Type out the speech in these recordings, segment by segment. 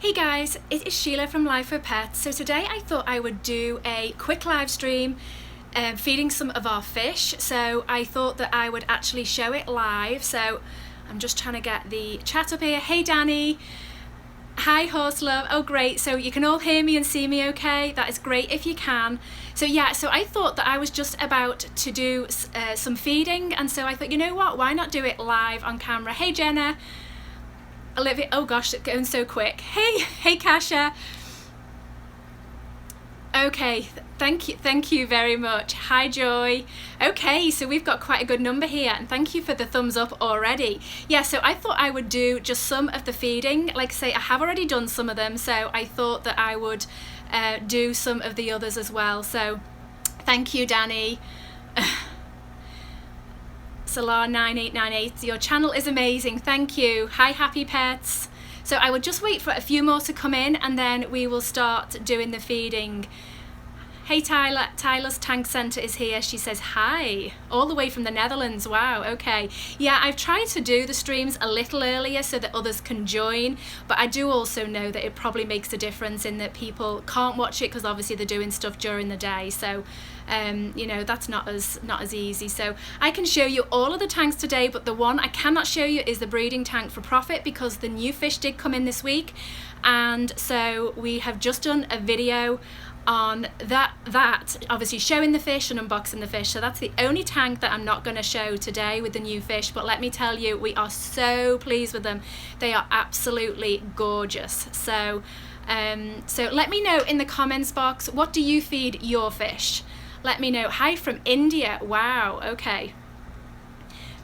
Hey guys, it is Sheila from Life for Pets. So today I thought I would do a quick live stream feeding some of our fish. So I thought that I would actually show it live. So I'm just trying to get the chat up here. Hey Danny. Hi Horse Love. Oh great, so you can all hear me and see me okay? That is great if you can. So yeah, so I thought that I was just about to do some feeding, and so I thought, you know what, why not do it live on camera? Hey Jenna. Olivia, oh gosh, it's going so quick. Hey Kasha. Okay, thank you very much. Hi Joy. Okay, so we've got quite a good number here, and thank you for the thumbs up already. Yeah, so I thought I would do just some of the feeding. Like I say, I have already done some of them, so I thought that I would do some of the others as well. So thank you, Danny. Solar9898, your channel is amazing, thank you. Hi Happy Pets. So I will just wait for a few more to come in and then we will start doing the feeding. Hey Tyler, Tyler's Tank Centre is here. She says hi, all the way from the Netherlands. Wow, okay. Yeah, I've tried to do the streams a little earlier so that others can join, but I do also know that it probably makes a difference in that people can't watch it because obviously they're doing stuff during the day. So you know, that's not as easy. So I can show you all of the tanks today, but the one I cannot show you is the breeding tank for profit because the new fish did come in this week, and so we have just done a video on that obviously showing the fish and unboxing the fish. So that's the only tank that I'm not going to show today with the new fish, but let me tell you, we are so pleased with them. They are absolutely gorgeous. So so let me know in the comments box, what do you feed your fish? Let me know. Hi from India. Wow, okay.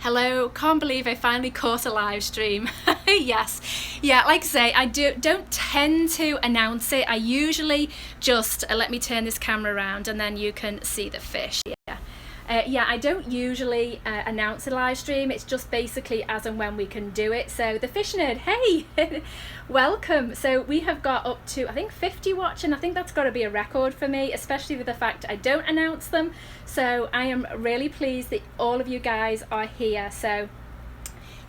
Hello, can't believe I finally caught a live stream. Yes, yeah, like I say, I don't tend to announce it. I usually just, let me turn this camera around and then you can see the fish. Yeah. Yeah, I don't usually announce a live stream. It's just basically as and when we can do it. So the Fish Nerd, hey, welcome. So we have got up to, I think, 50 watching. I think that's got to be a record for me, especially with the fact I don't announce them. So I am really pleased that all of you guys are here. So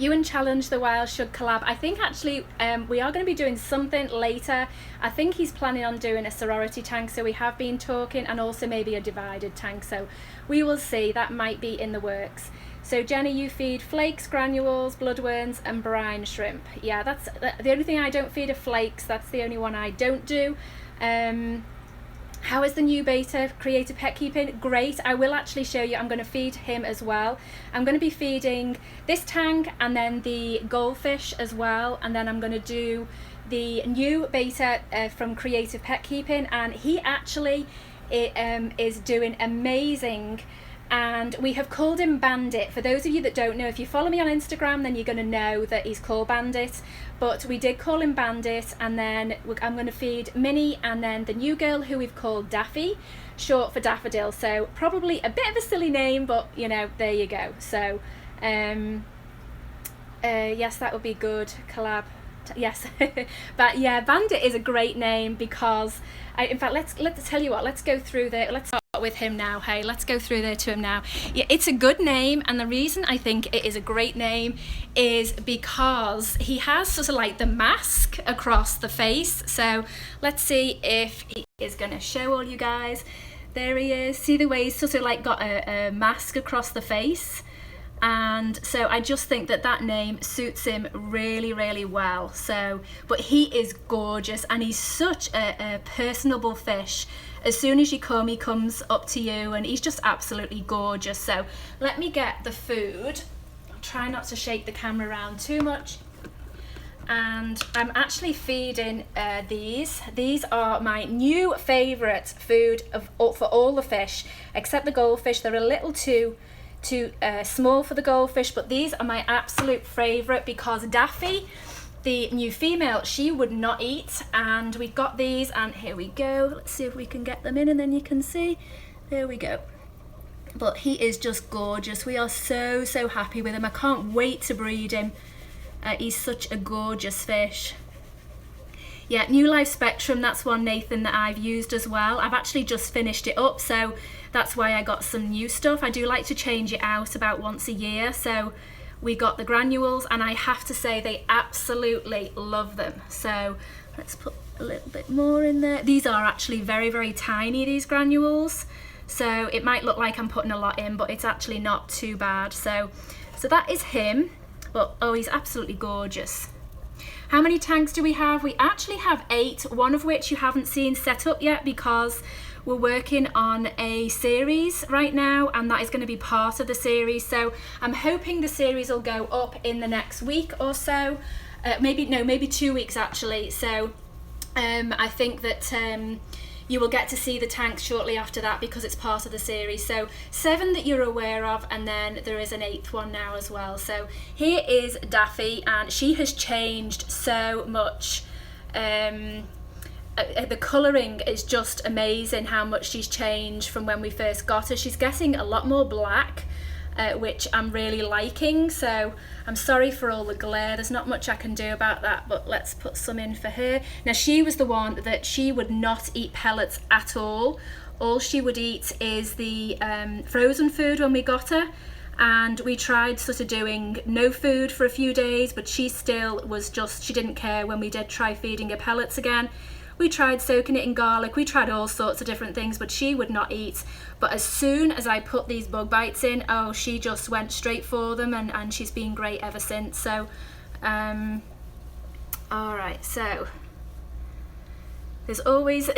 you and Challenge the Wild should collab. I think actually we are going to be doing something later. I think he's planning on doing a sorority tank, so we have been talking, and also maybe a divided tank, so we will see. That might be in the works. So Jenny, you feed flakes, granules, bloodworms and brine shrimp. Yeah, that's the only thing I don't feed are flakes. That's the only one I don't do. How is the new beta creative pet keeping? Great. I will actually show you. I'm going to feed him as well. I'm going to be feeding this tank and then the goldfish as well, and then I'm going to do the new beta from creative pet keeping, and he actually is doing amazing. And we have called him Bandit. For those of you that don't know, if you follow me on Instagram, then you're going to know that he's called Bandit. But we did call him Bandit, and then I'm going to feed Minnie and then the new girl who we've called Daffy, short for Daffodil. So probably a bit of a silly name, but you know, there you go. So yes, that would be good. Collab. Yes. But yeah, Bandit is a great name because in fact, let's tell you what, let's go through let's start with him now. Hey, let's go through there to him now. Yeah, it's a good name, and the reason I think it is a great name is because he has sort of like the mask across the face. So let's see if he is going to show all you guys. There he is. See the way he's sort of like got a mask across the face. And so I just think that name suits him really, really well. So, but he is gorgeous, and he's such a personable fish. As soon as you come, he comes up to you, and he's just absolutely gorgeous. So let me get the food. I'll try not to shake the camera around too much. And I'm actually feeding these. These are my new favourite food for all the fish, except the goldfish. They're a little too small for the goldfish, but these are my absolute favorite because Daffy, the new female, she would not eat, and we've got these, and here we go. Let's see if we can get them in, and then you can see. There we go. But he is just gorgeous. We are so happy with him. I can't wait to breed him. He's such a gorgeous fish. Yeah, New Life Spectrum, that's one, Nathan, that I've used as well. I've actually just finished it up, so that's why I got some new stuff. I do like to change it out about once a year, so we got the granules, and I have to say they absolutely love them. So let's put a little bit more in there. These are actually very, very tiny, these granules. So it might look like I'm putting a lot in, but it's actually not too bad. So that is him, but oh, he's absolutely gorgeous. How many tanks do we have? We actually have 8, one of which you haven't seen set up yet because we're working on a series right now, and that is going to be part of the series. So I'm hoping the series will go up in the next week or so. Maybe 2 weeks actually. So I think that you will get to see the tanks shortly after that because it's part of the series. So 7 that you're aware of, and then there is an 8th one now as well. So here is Daffy, and she has changed so much. The colouring is just amazing how much she's changed from when we first got her. She's getting a lot more black, which I'm really liking. So I'm sorry for all the glare, there's not much I can do about that, but let's put some in for her. Now she was the one that she would not eat pellets at all. All she would eat is the frozen food when we got her, and we tried sort of doing no food for a few days, but she still was just, she didn't care when we did try feeding her pellets again. We tried soaking it in garlic, we tried all sorts of different things, but she would not eat. But as soon as I put these bug bites in, oh, she just went straight for them, and she's been great ever since. So, all right, so there's always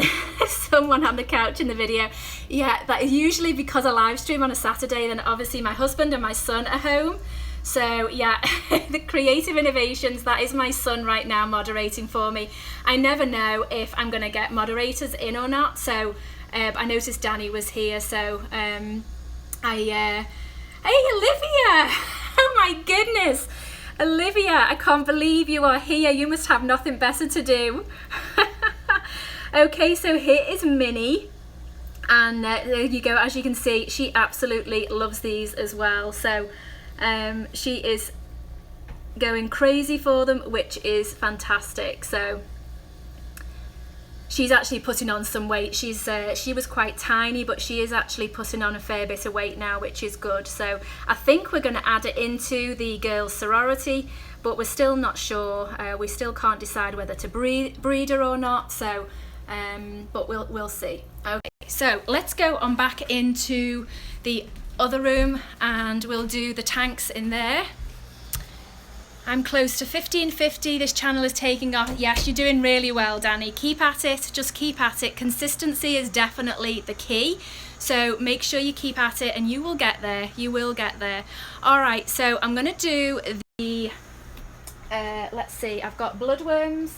someone on the couch in the video. Yeah, that is usually because I live stream on a Saturday, then obviously my husband and my son are home. So yeah, the creative innovations, that is my son right now moderating for me. I never know if I'm going to get moderators in or not. So I noticed Danny was here, so hey Olivia, oh my goodness, Olivia, I can't believe you are here. You must have nothing better to do. Okay, so here is Minnie, and there you go. As you can see, she absolutely loves these as well. So she is going crazy for them, which is fantastic. So she's actually putting on some weight. She was quite tiny, but she is actually putting on a fair bit of weight now, which is good. So I think we're going to add it into the girls' sorority, but we're still not sure. We still can't decide whether to breed her or not. So, but we'll see. Okay, so let's go on back into the other room and we'll do the tanks in there. I'm close to 1550. This channel is taking off. Yes, you're doing really well, Danny. Keep at it, just keep at it. Consistency is definitely the key. So make sure you keep at it and you will get there. You will get there. All right, so I'm gonna do the, let's see, I've got bloodworms.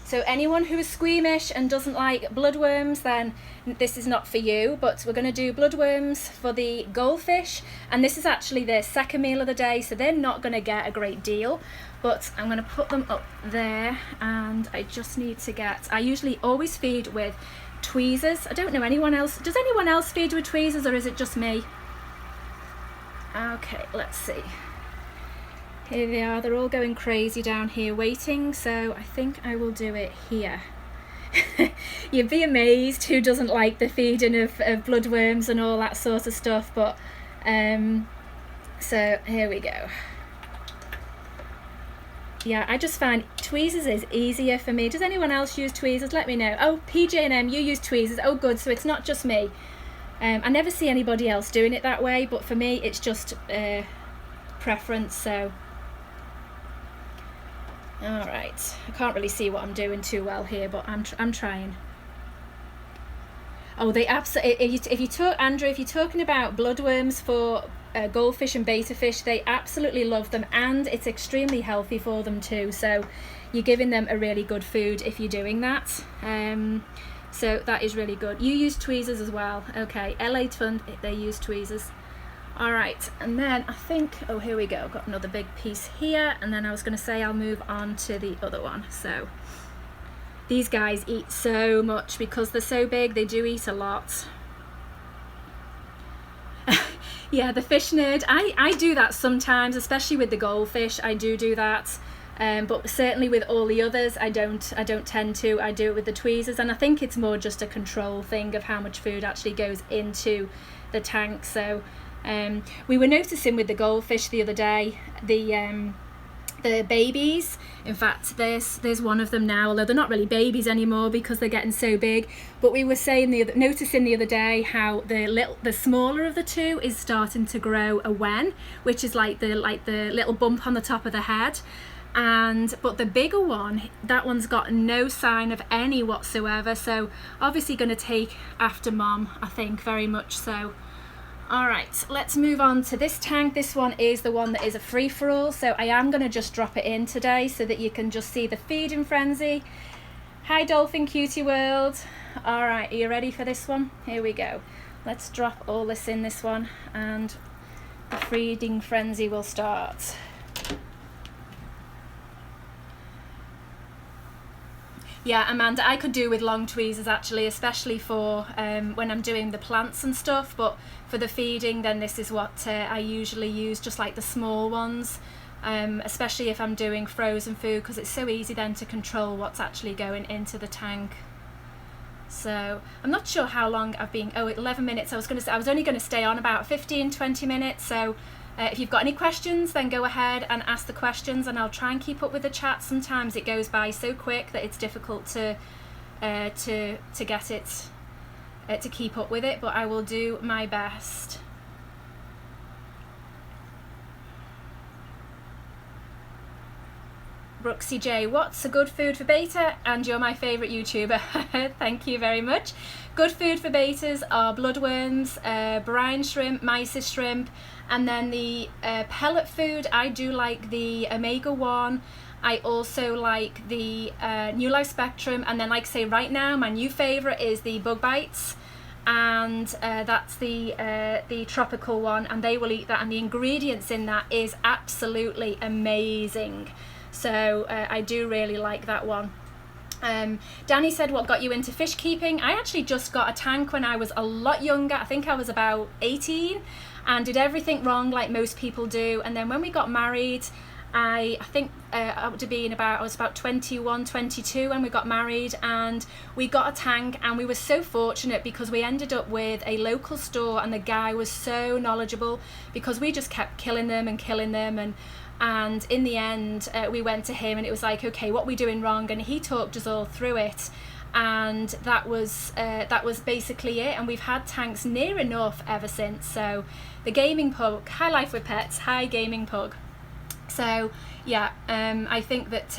So anyone who is squeamish and doesn't like bloodworms, then this is not for you, but we're going to do bloodworms for the goldfish, and this is actually their second meal of the day, so they're not going to get a great deal, but I'm going to put them up there, and I just need to get, I usually always feed with tweezers. I don't know anyone else, does anyone else feed with tweezers, or is it just me? Okay, let's see. Here they are, they're all going crazy down here waiting, so I think I will do it here. You'd be amazed who doesn't like the feeding of bloodworms and all that sort of stuff, but so here we go. Yeah, I just find tweezers is easier for me. Does anyone else use tweezers? Let me know. Oh, PJ&M, you use tweezers. Oh good, so it's not just me. I never see anybody else doing it that way, but for me it's just preference. So all right, I can't really see what I'm doing too well here, but I'm trying. Oh, they absolutely, if you talk, Andrew, if you're talking about bloodworms for goldfish and betta fish, they absolutely love them, and it's extremely healthy for them too. So you're giving them a really good food if you're doing that. So that is really good. You use tweezers as well. Okay, LA Fund, they use tweezers. All right, and then I think, oh, here we go. I've got another big piece here, and then I was going to say I'll move on to the other one. So these guys eat so much because they're so big. They do eat a lot. Yeah, the fish nerd. I do that sometimes, especially with the goldfish. I do that. But certainly with all the others, I don't tend to. I do it with the tweezers, and I think it's more just a control thing of how much food actually goes into the tank. So We were noticing with the goldfish the other day, the babies. In fact, there's one of them now, although they're not really babies anymore because they're getting so big. But we were noticing the other day how the smaller of the two is starting to grow a wen, which is like the little bump on the top of the head. But the bigger one, that one's got no sign of any whatsoever. So obviously going to take after mom, I think, very much so. All right, let's move on to this tank. This one is the one that is a free-for-all, so I am going to just drop it in today so that you can just see the feeding frenzy. Hi, Dolphin Cutie World. All right, are you ready for this one? Here we go. Let's drop all this in this one, and the feeding frenzy will start. Yeah, Amanda, I could do with long tweezers actually, especially for when I'm doing the plants and stuff, but for the feeding, then this is what I usually use, just like the small ones, especially if I'm doing frozen food, because it's so easy then to control what's actually going into the tank. So I'm not sure how long I've been, 11 minutes. I was only going to stay on about 15-20 minutes, so if you've got any questions, then go ahead and ask the questions, and I'll try and keep up with the chat. Sometimes it goes by so quick that it's difficult to get it to keep up with it, but I will do my best. Brooksy J, what's a good food for beta? And you're my favourite YouTuber. Thank you very much. Good food for betas are bloodworms, brine shrimp, mysis shrimp, and then the pellet food, I do like the omega-1. I also like the New Life Spectrum, and then like I say right now, my new favourite is the bug bites, and that's the tropical one, and they will eat that, and the ingredients in that is absolutely amazing. So I do really like that one. Danny said, what got you into fish keeping? I actually just got a tank when I was a lot younger. I think I was about 18 and did everything wrong like most people do. And then when we got married, I think I was about 21, 22 when we got married, and we got a tank, and we were so fortunate because we ended up with a local store, and the guy was so knowledgeable because we just kept killing them, and in the end we went to him and it was like, okay, what are we doing wrong? And he talked us all through it, and that was basically it. And we've had tanks near enough ever since. So the Gaming Pug, hi Life with Pets, hi Gaming Pug. So yeah, I think that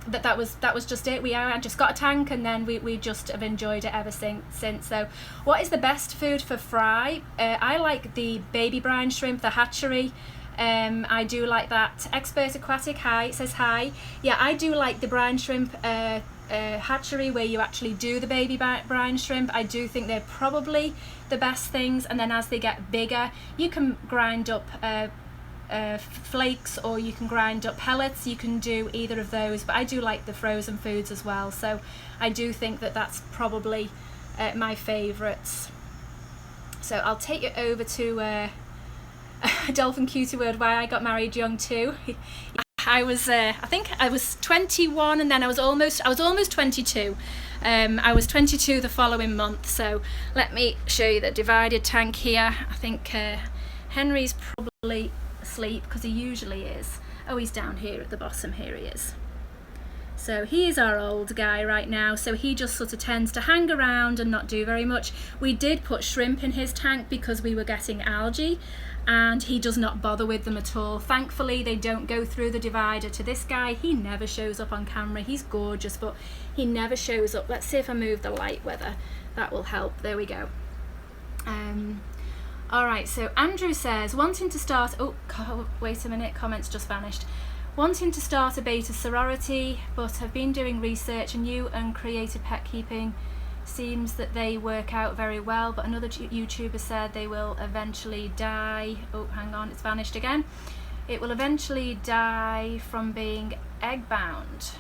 that was just it. I just got a tank, and then we just have enjoyed it ever since. So what is the best food for fry? I like the baby brine shrimp, the hatchery. I do like that. Expert Aquatic, hi, says hi. Yeah, I do like the brine shrimp hatchery where you actually do the baby brine shrimp. I do think they're probably the best things, and then as they get bigger, you can grind up flakes, or you can grind up pellets. You can do either of those, but I do like the frozen foods as well, so I do think that that's probably my favourites. So I'll take you over to Dolphin Cutie Word, why I got married young too. I think I was 21, and then I was almost 22. I was 22 the following month. So let me show you the divided tank here. I think Henry's probably asleep because he usually is. Oh, he's down here at the bottom. Here he is. So he is our old guy right now, so he just sort of tends to hang around and not do very much. We did put shrimp in his tank because we were getting algae, and he does not bother with them at all. Thankfully, they don't go through the divider to this guy. He never shows up on camera. He's gorgeous, but he never shows up. Let's see if I move the light, whether that will help. There we go. All right, so Andrew says, wanting to start, wait a minute, comments just vanished. Wanting to start a beta sorority, but have been doing research, and you and creative pet keeping seems that they work out very well, but another YouTuber said they will eventually die. Oh, hang on, it's vanished again. It will eventually die from being egg bound.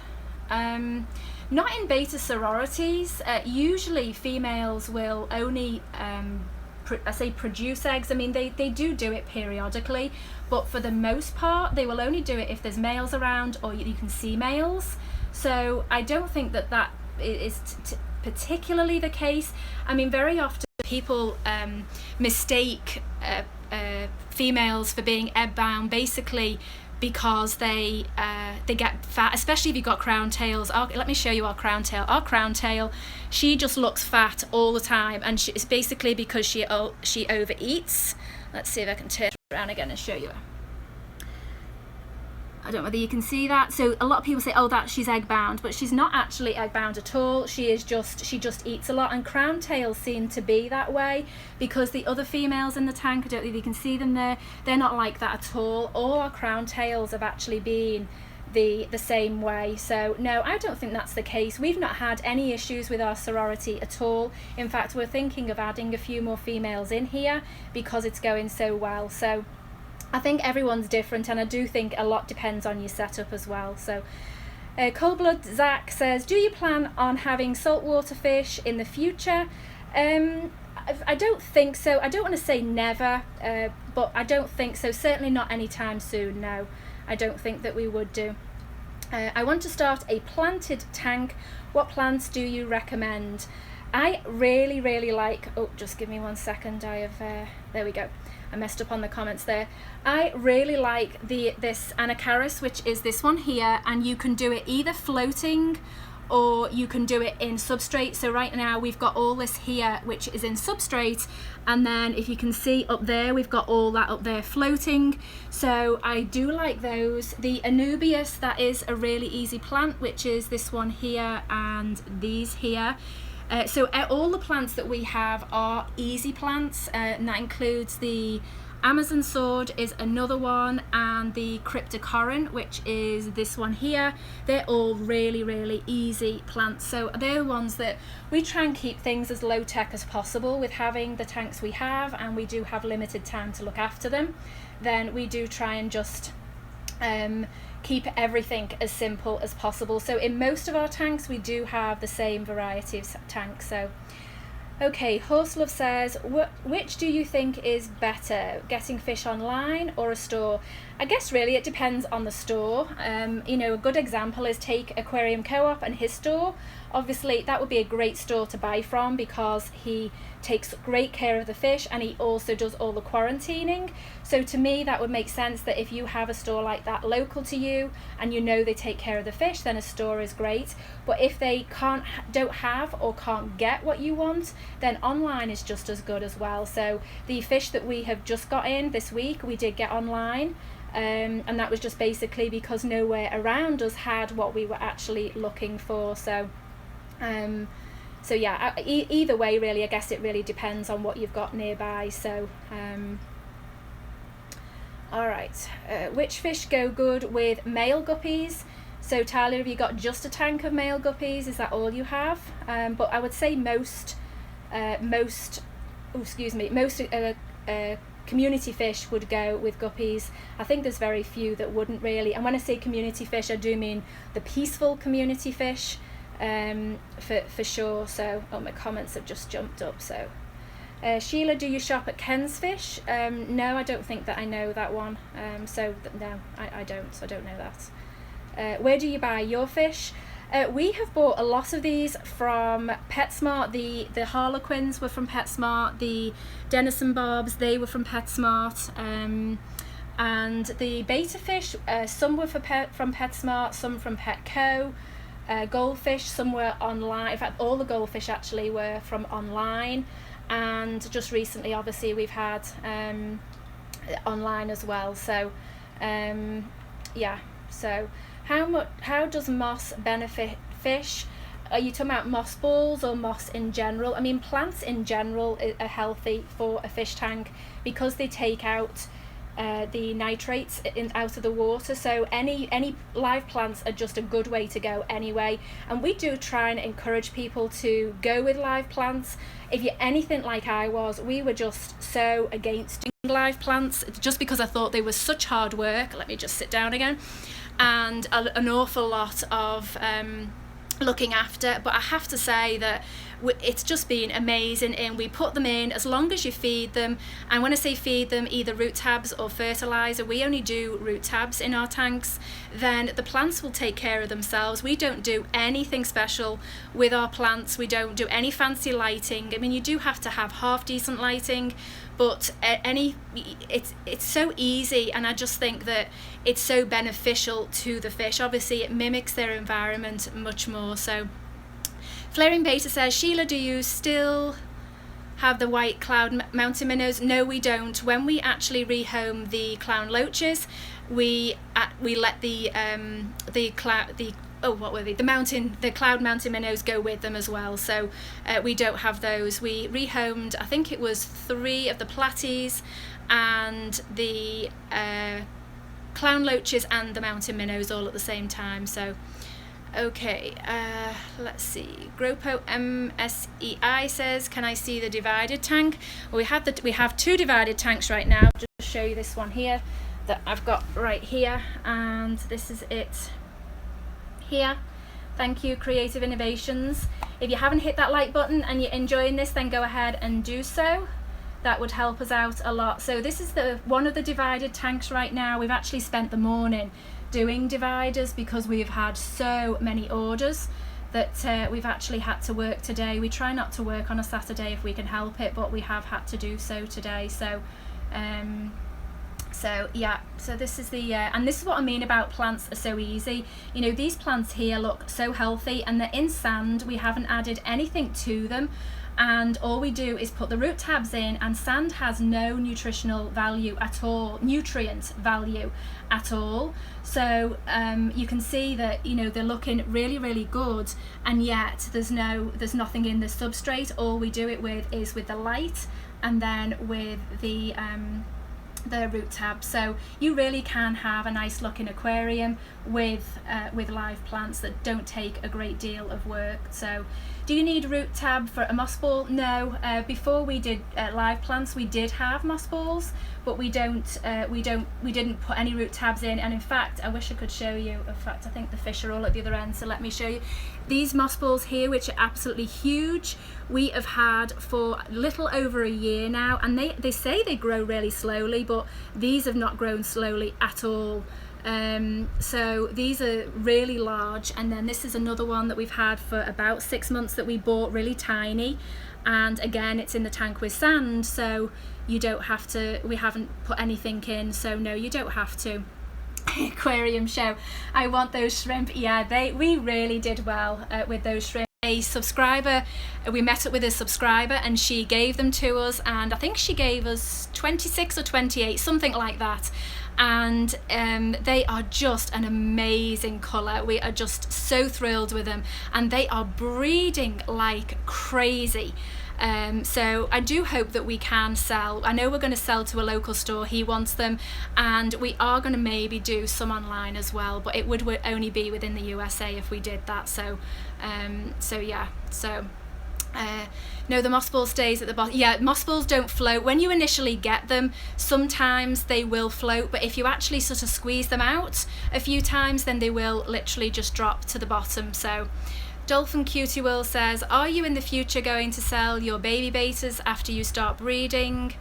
Not in beta sororities. Usually females will only produce eggs. I mean, they do it periodically, but for the most part they will only do it if there's males around, or you can see males. So I don't think that is particularly the case. I mean, very often people mistake females for being egg bound, basically because they get fat, especially if you've got crown tails. Let me show you our crown tail. Our crown tail, she just looks fat all the time, and it's basically because she overeats. Let's see if I can turn it around again and show you her. I don't know whether you can see that. So a lot of people say, oh, that she's egg bound, but she's not actually egg bound at all. She just eats a lot, and crown tails seem to be that way because the other females in the tank, I don't know if you can see them there, they're not like that at all. All our crown tails have actually been the same way. So no, I don't think that's the case. We've not had any issues with our sorority at all. In fact, we're thinking of adding a few more females in here because it's going so well. So I think everyone's different, and I do think a lot depends on your setup as well. So Cold Blood Zach says, do you plan on having saltwater fish in the future? I don't think so. I don't want to say never, but I don't think so. Certainly not anytime soon, no. I don't think that we would do. I want to start a planted tank. What plants do you recommend? I really like, oh, just give me 1 second. There we go. I messed up on the comments there. I really like this Anacharis, which is this one here, and you can do it either floating or you can do it in substrate. So right now we've got all this here which is in substrate, and then if you can see up there, we've got all that up there floating. So I do like those. The Anubias, that is a really easy plant, which is this one here and these here. So all the plants that we have are easy plants, and that includes the Amazon sword is another one, and the Cryptocorin, which is this one here. They're all really easy plants. So they're ones that we try and keep things as low tech as possible with having the tanks we have, and we do have limited time to look after them. Then we do try and just keep everything as simple as possible. So in most of our tanks we do have the same variety of tanks. So okay, Horselove says, which do you think is better, getting fish online or a store? I guess really it depends on the store. You know, a good example is take Aquarium Co-op and his store. Obviously that would be a great store to buy from because he takes great care of the fish and he also does all the quarantining. So to me that would make sense that if you have a store like that local to you and you know they take care of the fish, then a store is great. But if they don't have or can't get what you want, then online is just as good as well. So the fish that we have just got in this week, we did get online. And that was just basically because nowhere around us had what we were actually looking for. So yeah, either way really, I guess it really depends on what you've got nearby. So all right, which fish go good with male guppies? So Tyler, have you got just a tank of male guppies? Is that all you have? But I would say most community fish would go with guppies. I think there's very few that wouldn't really. And when I say community fish, I do mean the peaceful community fish, for sure. So my comments have just jumped up. So Sheila, do you shop at Ken's Fish? No, I don't think that I know that one. No, I don't know that. Where do you buy your fish? We have bought a lot of these from PetSmart. The Harlequins were from PetSmart. The Denison Bobs, they were from PetSmart. And the beta fish, some were from PetSmart, some from Petco. Goldfish, some were online. In fact, all the goldfish actually were from online. And just recently, obviously, we've had online as well. So, yeah. So, how does moss benefit fish? Are you talking about moss balls or moss in general? I mean, plants in general are healthy for a fish tank because they take out the nitrates out of the water. So any live plants are just a good way to go anyway. And we do try and encourage people to go with live plants. If you're anything like I was, we were just so against live plants just because I thought they were such hard work. Let me just sit down again. And an awful lot of looking after. But I have to say that it's just been amazing. And we put them in as long as you feed them. And when I say feed them, either root tabs or fertilizer, we only do root tabs in our tanks, then the plants will take care of themselves. We don't do anything special with our plants. We don't do any fancy lighting. I mean, you do have to have half decent lighting, but it's so easy, and I just think that it's so beneficial to the fish. Obviously it mimics their environment much more. So Flaring Beta says, Sheila, do you still have the white cloud mountain minnows? No, we don't. When we actually rehome the clown loaches, we let the cloud mountain minnows go with them as well. So we don't have those. We rehomed, I think it was 3 of the platies and the clown loaches and the mountain minnows all at the same time. So okay, let's see. Gropo MSEI says, can I see the divided tank? Well, we have 2 divided tanks right now. Just to show you this one here that I've got right here, and this is it here. Thank you, Creative Innovations. If you haven't hit that like button and you're enjoying this, then go ahead and do so. That would help us out a lot. So this is one of the divided tanks right now. We've actually spent the morning doing dividers because we've had so many orders that we've actually had to work today. We try not to work on a Saturday if we can help it, but we have had to do so today. So yeah, so this is the and this is what I mean about plants are so easy. You know, these plants here look so healthy, and they're in sand. We haven't added anything to them, and all we do is put the root tabs in, and sand has no nutritional value at all, nutrient value at all. So you can see that, you know, they're looking really, really good, and yet there's nothing in the substrate. All we do it with is with the light, and then with the root tab. So you really can have a nice looking aquarium with live plants that don't take a great deal of work. So do you need root tab for a moss ball? No. Before we did live plants, we did have moss balls, but we didn't put any root tabs in. And in fact, I wish I could show you. In fact, I think the fish are all at the other end, so let me show you. These moss balls here, which are absolutely huge, we have had for a little over a year now, and they say they grow really slowly, but these have not grown slowly at all. So these are really large, and then this is another one that we've had for about 6 months that we bought, really tiny, and again it's in the tank with sand, so you don't have to, we haven't put anything in, so no, you don't have to. Aquarium show, I want those shrimp. Yeah, we really did well with those shrimp. A subscriber, we met up with a subscriber and she gave them to us, and I think she gave us 26 or 28, something like that, and they are just an amazing colour. We are just so thrilled with them, and they are breeding like crazy. So I do hope that we can sell. I know we're going to sell to a local store, he wants them, and we are going to maybe do some online as well, but it would only be within the USA if we did that. So yeah, so no, the moss ball stays at the bottom. Yeah, moss balls don't float. When you initially get them, sometimes they will float, but if you actually sort of squeeze them out a few times, then they will literally just drop to the bottom. So Dolphin Cutie World says, are you in the future going to sell your baby betas after you start breeding?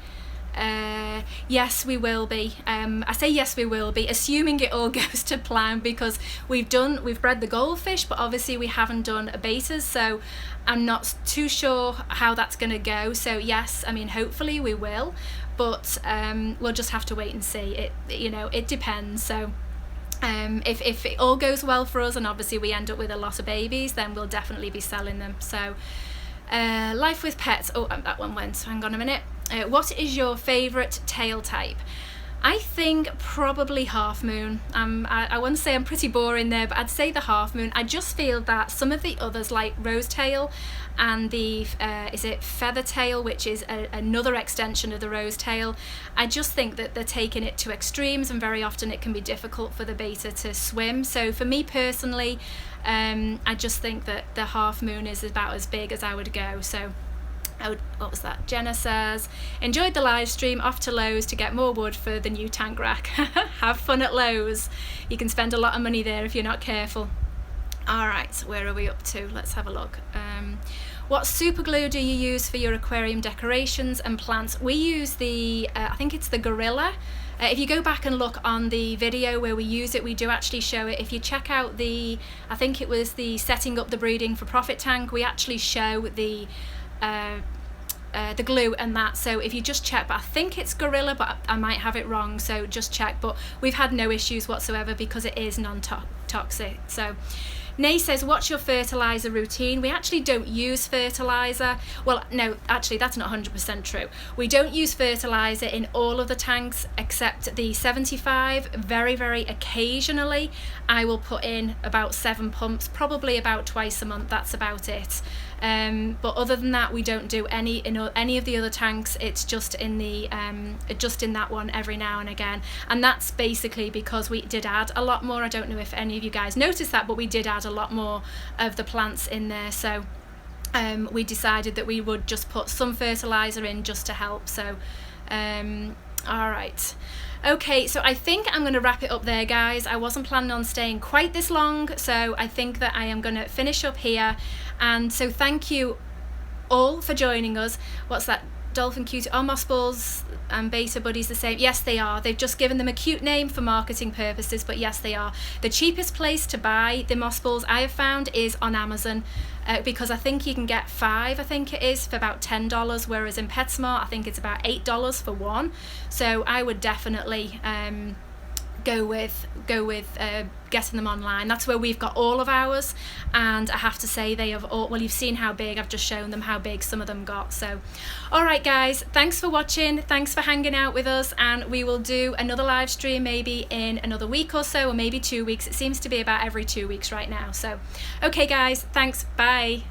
Yes, we will be. I say yes, we will be, assuming it all goes to plan, because we've bred the goldfish, but obviously we haven't done betas, so I'm not too sure how that's going to go. So yes, I mean, hopefully we will, but we'll just have to wait and see. It depends. So if it all goes well for us, and obviously we end up with a lot of babies, then we'll definitely be selling them. So life with pets. Oh, that one went. Hang on a minute. What is your favourite tail type? I think probably half moon. I wouldn't say I'm pretty boring there, but I'd say the half moon. I just feel that some of the others, like rose tail and the is it feather tail, which is another extension of the rose tail, I just think that they're taking it to extremes, and very often it can be difficult for the beta to swim. So for me personally, I just think that the half moon is about as big as I would go. So what was that? Jenna says, enjoyed the live stream, off to Lowe's to get more wood for the new tank rack. Have fun at Lowe's. You can spend a lot of money there if you're not careful. All right, where are we up to? Let's have a look. What super glue do you use for your aquarium decorations and plants? We use the, I think it's the Gorilla. If you go back and look on the video where we use it, we do actually show it. If you check out the, I think it was the setting up the breeding for profit tank, we actually show the glue and that. So if you just check, but I think it's Gorilla, but I might have it wrong, so just check. But we've had no issues whatsoever because it is non-toxic. So Nay says, what's your fertilizer routine? We actually don't use fertilizer. Well, no, actually that's not 100% true. We don't use fertilizer in all of the tanks except the 75. Very, very occasionally I will put in about 7 pumps, probably about twice a month. That's about it. But other than that, we don't do any of the other tanks. It's just in the just in that one every now and again, and that's basically because we did add a lot more. I don't know if any of you guys noticed that, but we did add a lot more of the plants in there. So we decided that we would just put some fertilizer in just to help. So all right. Okay, so I think I'm going to wrap it up there, guys. I wasn't planning on staying quite this long, so I think that I am going to finish up here. And so thank you all for joining us. What's that? Dolphin Cutie. Are moss balls and beta buddies the same? Yes, they are. They've just given them a cute name for marketing purposes, but yes, they are. The cheapest place to buy the moss balls I have found is on Amazon, because I think you can get 5, I think it is, for about $10, whereas in PetSmart I think it's about $8 for one. So I would definitely go with getting them online. That's where we've got all of ours, and I have to say they have all, well, you've seen how big, I've just shown them how big some of them got. So all right guys, thanks for watching, thanks for hanging out with us, and we will do another live stream maybe in another week or so, or maybe 2 weeks. It seems to be about every 2 weeks right now. So okay guys, thanks, bye.